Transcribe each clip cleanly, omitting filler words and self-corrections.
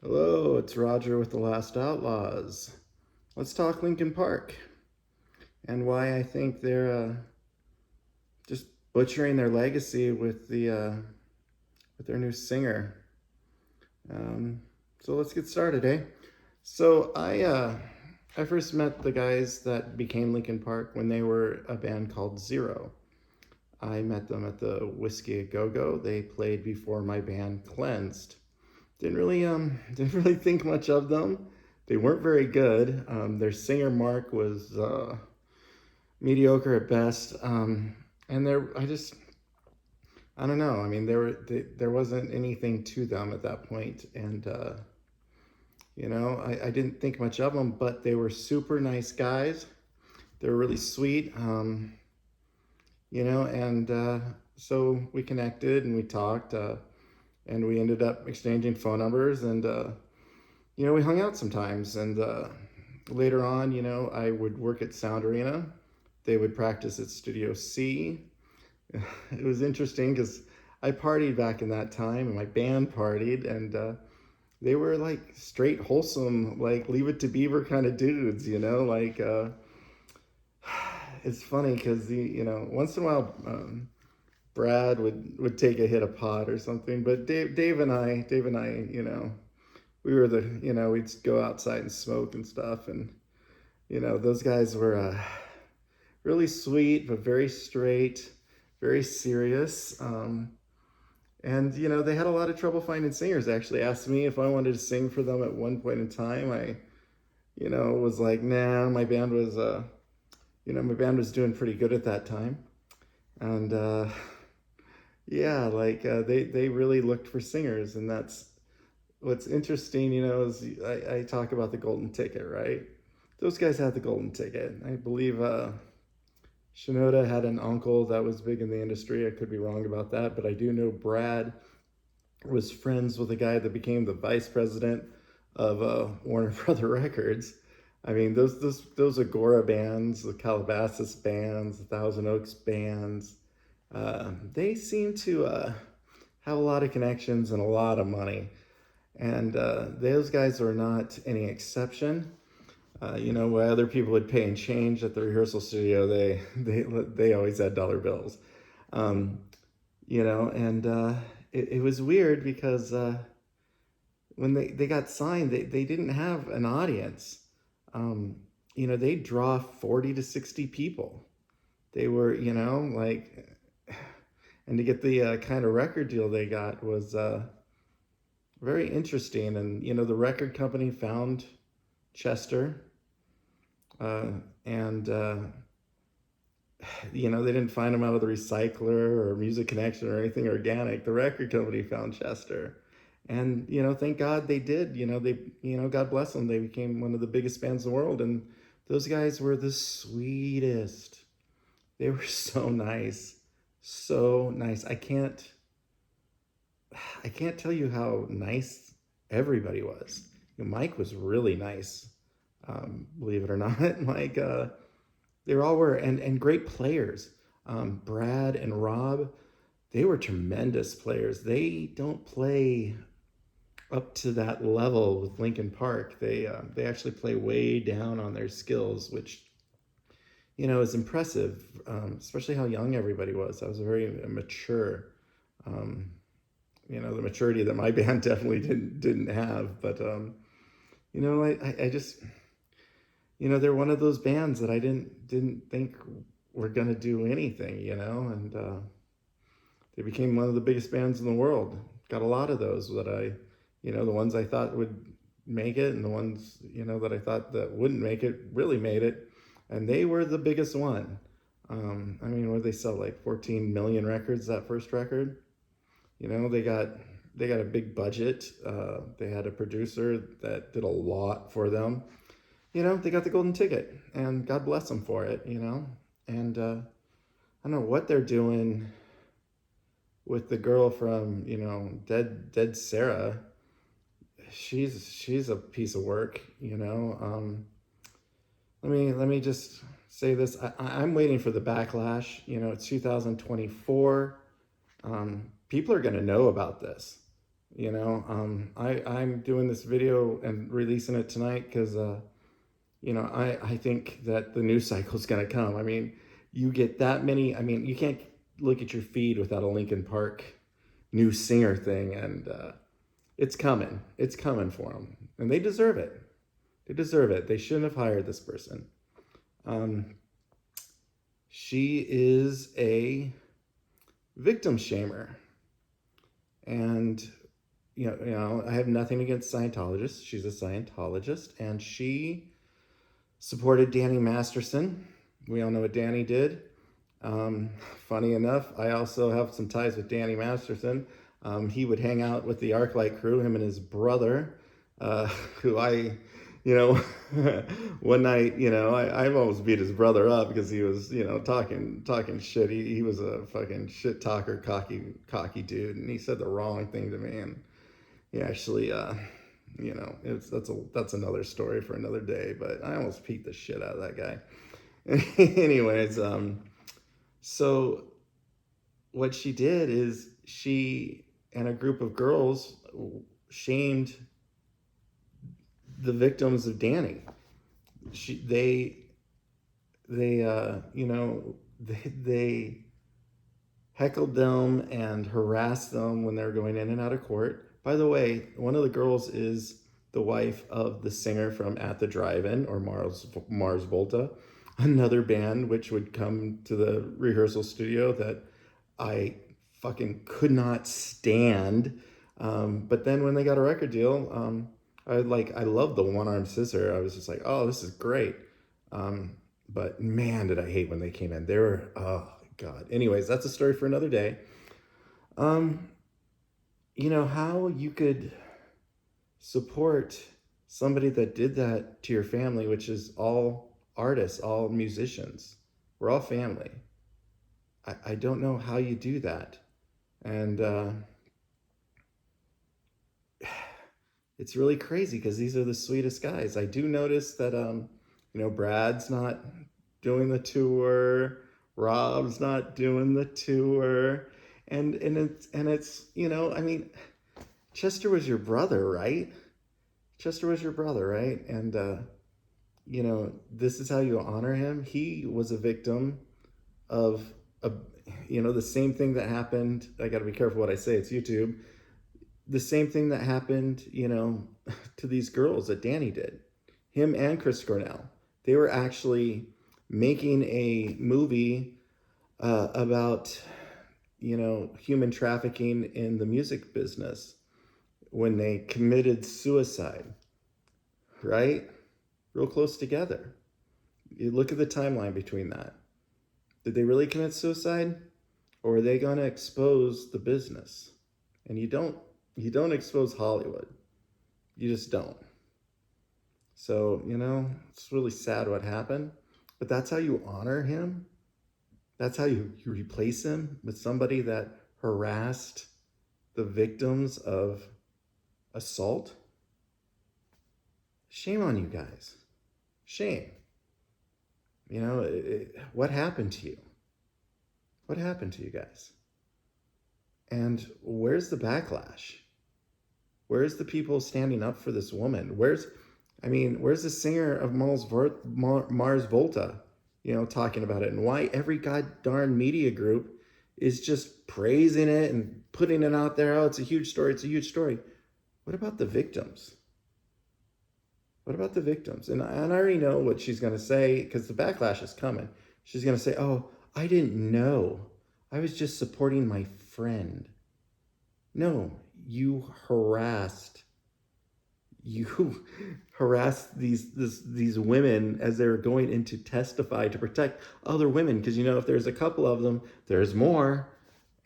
Hello, it's Roger with the Last Outlaws. Let's talk Linkin Park and why I think they're just butchering their legacy with their new singer. Um, so let's get started, eh? So I first met the guys that became Linkin Park when they were a band called Zero. I met them at the Whiskey a Go Go. They played before my band Cleansed. Didn't really think much of them. They weren't very good. Their singer Mark was mediocre at best. And I don't know. I mean, there wasn't anything to them at that point, and I didn't think much of them. But they were super nice guys. They were really sweet. And so we connected and we talked. And we ended up exchanging phone numbers, and we hung out sometimes. And later on, I would work at Sound Arena. They would practice at Studio C. It was interesting because I partied back in that time, and my band partied, and they were like straight wholesome, like Leave It to Beaver kind of dudes, it's funny because once in a while. Brad would take a hit of pot or something, but Dave and I, we were we'd go outside and smoke and stuff, and those guys were really sweet but very straight, very serious, and they had a lot of trouble finding singers. They actually asked me if I wanted to sing for them at one point in time. I was like, nah. My band was doing pretty good at that time, and yeah, they really looked for singers, and that's what's interesting. Is I talk about the golden ticket, right? Those guys had the golden ticket. I believe Shinoda had an uncle that was big in the industry. I could be wrong about that, but I do know Brad was friends with a guy that became the vice president of Warner Brother Records. I mean, those Agora bands, the Calabasas bands, the Thousand Oaks bands. They seem to have a lot of connections and a lot of money, and those guys are not any exception. Where other people would pay in change at the rehearsal studio, they always had dollar bills. And it was weird because when they got signed, they didn't have an audience. They draw 40 to 60 people. They were, and to get the kind of record deal they got was very interesting. And the record company found Chester, and they didn't find him out of the recycler or Music Connection or anything organic. The record company found Chester, and thank God they did. God bless them. They became one of the biggest bands in the world, and those guys were the sweetest. They were so nice. So nice. I can't tell you how nice everybody was. Mike was really nice, believe it or not. Mike, they all were, and great players. Brad and Rob, they were tremendous players. They don't play up to that level with Linkin Park. They actually play way down on their skills, which is impressive, especially how young everybody was. I was very mature, the maturity that my band definitely didn't have. But I just, they're one of those bands that I didn't think were gonna do anything, and they became one of the biggest bands in the world. Got a lot of those that the ones I thought would make it, and the ones that I thought that wouldn't make it really made it. And they were the biggest one. What did they sell, like 14 million records, that first record? They got a big budget. They had a producer that did a lot for them. They got the golden ticket, and God bless them for it, And I don't know what they're doing with the girl from, Dead Sarah. She's a piece of work, Let me just say this. I'm waiting for the backlash. It's 2024. People are going to know about this. You know, I'm doing this video and releasing it tonight because, you know, I think that the news cycle is going to come. I mean, you get that many, I mean, you can't look at your feed without a Linkin Park new singer thing, and it's coming. It's coming for them, and they deserve it. They deserve it. They shouldn't have hired this person. She is a victim shamer, and you know, I have nothing against Scientologists. She's a Scientologist, and she supported Danny Masterson. We all know what Danny did. Funny enough, I also have some ties with Danny Masterson. He would hang out with the ArcLight crew, him and his brother, who I, you know, one night, you know, I've always beat his brother up because he was, you know, talking shit. He was a fucking shit talker, cocky dude, and he said the wrong thing to me, and he actually, you know, that's another story for another day. But I almost beat the shit out of that guy. Anyways, so what she did is she and a group of girls shamed the victims of Danny. They you know, they heckled them and harassed them when they were going in and out of court. By the way, one of the girls is the wife of the singer from At the Drive-In, or Mars Volta, another band which would come to the rehearsal studio that I fucking could not stand. But then when they got a record deal, I loved the One Arm Scissor. I was just like, oh, this is great. But man, did I hate when they came in. They were, oh God. Anyways, that's a story for another day. You know, how you could support somebody that did that to your family, which is all artists, all musicians. We're all family. I don't know how you do that. And it's really crazy because these are the sweetest guys. I do notice that, you know, Brad's not doing the tour. Rob's not doing the tour. And it's, you know, I mean, Chester was your brother, right? Chester was your brother, right? And, you know, this is how you honor him. He was a victim of, you know, the same thing that happened. I got to be careful what I say. It's YouTube. The same thing that happened, you know, to these girls that Danny did. Him and Chris Cornell. They were actually making a movie about, you know, human trafficking in the music business when they committed suicide, right? Real close together. You look at the timeline between that. Did they really commit suicide? Or are they going to expose the business? And you don't expose Hollywood. You just don't. So, you know, it's really sad what happened. But that's how you honor him. That's how you replace him with somebody that harassed the victims of assault. Shame on you guys. Shame. You know, what happened to you? What happened to you guys? And where's the backlash? Where's the people standing up for this woman? Where's the singer of Mars Volta, you know, talking about it? And why every goddamn media group is just praising it and putting it out there? Oh, it's a huge story. It's a huge story. What about the victims? What about the victims? And I already know what she's going to say because the backlash is coming. She's going to say, oh, I didn't know. I was just supporting my friend. No, you harassed these women as they were going in to testify to protect other women. Because, you know, if there's a couple of them, there's more.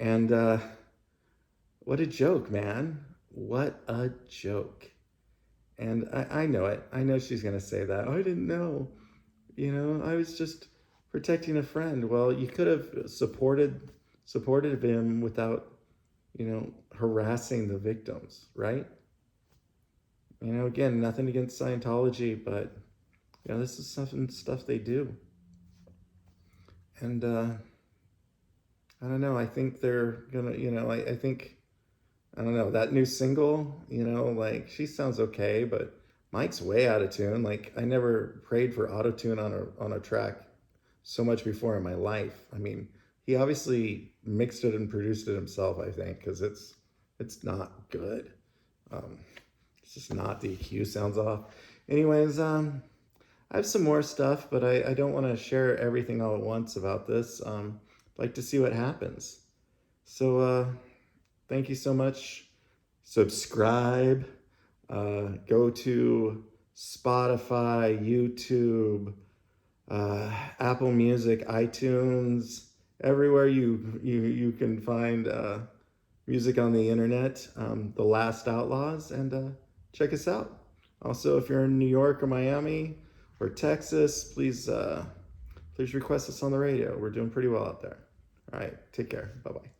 And what a joke, man. What a joke. And I know it. I know she's going to say that. Oh, I didn't know. You know, I was just protecting a friend. Well, you could have supported him without, you know, harassing the victims, right? You know, again, nothing against Scientology, but, you know, this is some stuff they do. And I don't know. I think they're going to, you know, I think I don't know, that new single, you know, like she sounds okay, but Mike's way out of tune. Like I never prayed for auto tune on a track so much before in my life. I mean, he obviously mixed it and produced it himself, I think, because it's not good. Um, it's just not. The EQ sounds off. Anyways, I have some more stuff, but I don't want to share everything all at once about this. I'd like to see what happens. So thank you so much. Subscribe. Go to Spotify, YouTube, Apple Music, iTunes, everywhere you can find music on the internet. The Last Outlaws, and check us out. Also, if you're in New York or Miami or Texas, please request us on the radio. We're doing pretty well out there. All right, take care. Bye-bye.